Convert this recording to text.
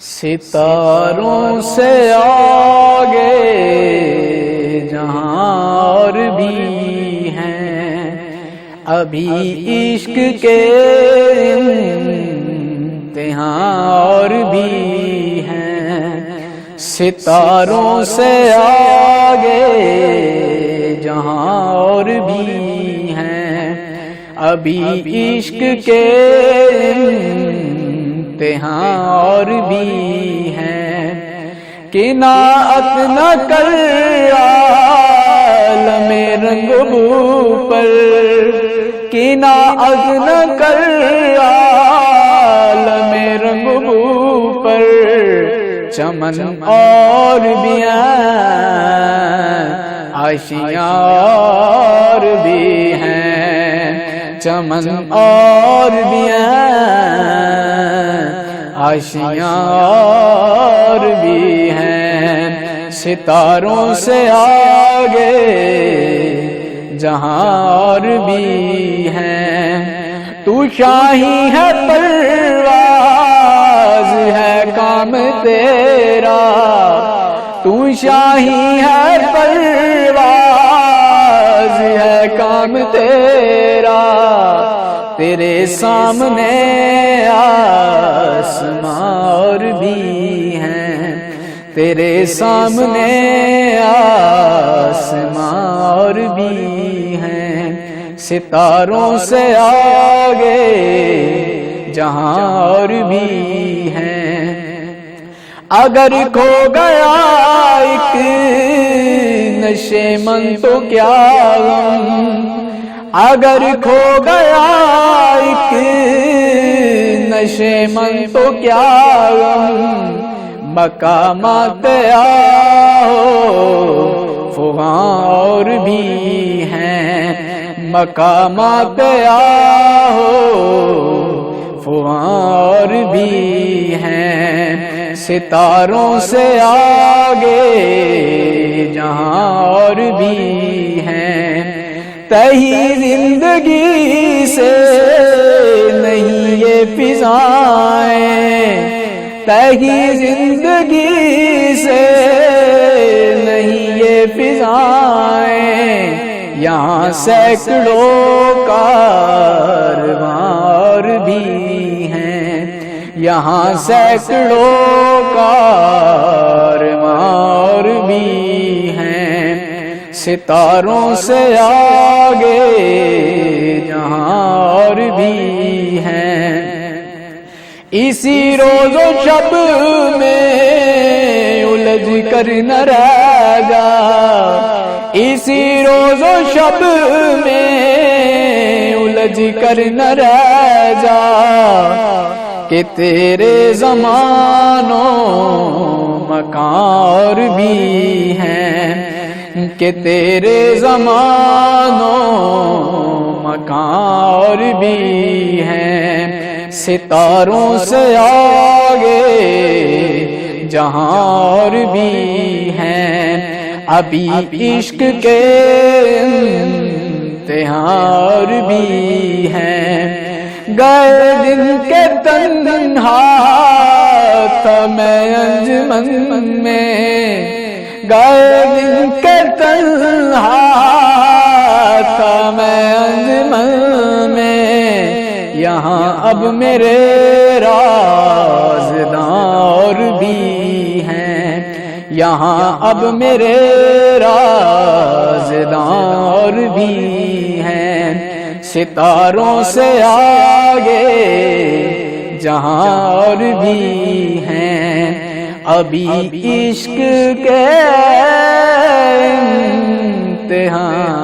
ستاروں سے آگے جہاں اور بھی ہیں، ابھی عشق کے امتحان اور بھی ہیں۔ ستاروں سے آگے جہاں اور بھی ہیں، ابھی عشق کے امتحان اور بھی ہیں۔ قناعت نہ کر عالم رنگ بو پر، قناعت نہ کر عالم رنگ بو پر، چمن اور بھی ہیں، آشیاں اور بھی ہیں، چمن اور بھی ہیں، آشیاں اور بھی ہیں۔ ستاروں سے آگے جہاں اور بھی ہیں۔ تو شاہی ہے پرواز ہے کام تیرا، تو شاہی ہے پرواز ہے کام تیرا، تیرے سامنے آسماں اور بھی ہیں، تیرے سامنے آسماں اور بھی ہیں۔ ستاروں سے آگے جہاں اور بھی ہیں۔ اگر کھو گیا ایک نشے من تو کیا غم، اگر کھو گیا ایک نشے من تو کیا غم، مقامات آہو فغاں اور بھی ہیں، مقامات آہو فغاں اور بھی ہیں۔ ستاروں سے آگے جہاں اور بھی ہیں۔ تہی زندگی سے نہیں یہ فضائیں، تہی زندگی سے نہیں یہ فضائیں، یہاں سینکڑوں کارواں اور بھی ہیں، یہاں سینکڑوں کارواں اور بھی ہیں۔ ستاروں سے آگے جہاں اور بھی ہیں۔ اسی روز و شب میں الجھ کر نہ رہ جا، اسی روز و شب میں الجھ کر نہ رہ جا، کہ تیرے زمان و مکان اور بھی ہیں، کہ تیرے زمان و مکان اور بھی ہیں۔ ستاروں سے آگے جہاں اور بھی ہیں، ابھی عشق کے امتحان اور بھی ہیں۔ گئے دن کے تنہا تھا میں انجمن میں، گئے دن کے تنہا تھا میں انجمن میں، یہاں اب میرے رازداں اور بھی ہیں، یہاں اب میرے رازداں اور بھی ہیں۔ ستاروں سے آگے جہاں اور بھی ہیں، ابھی عشق کے امتحان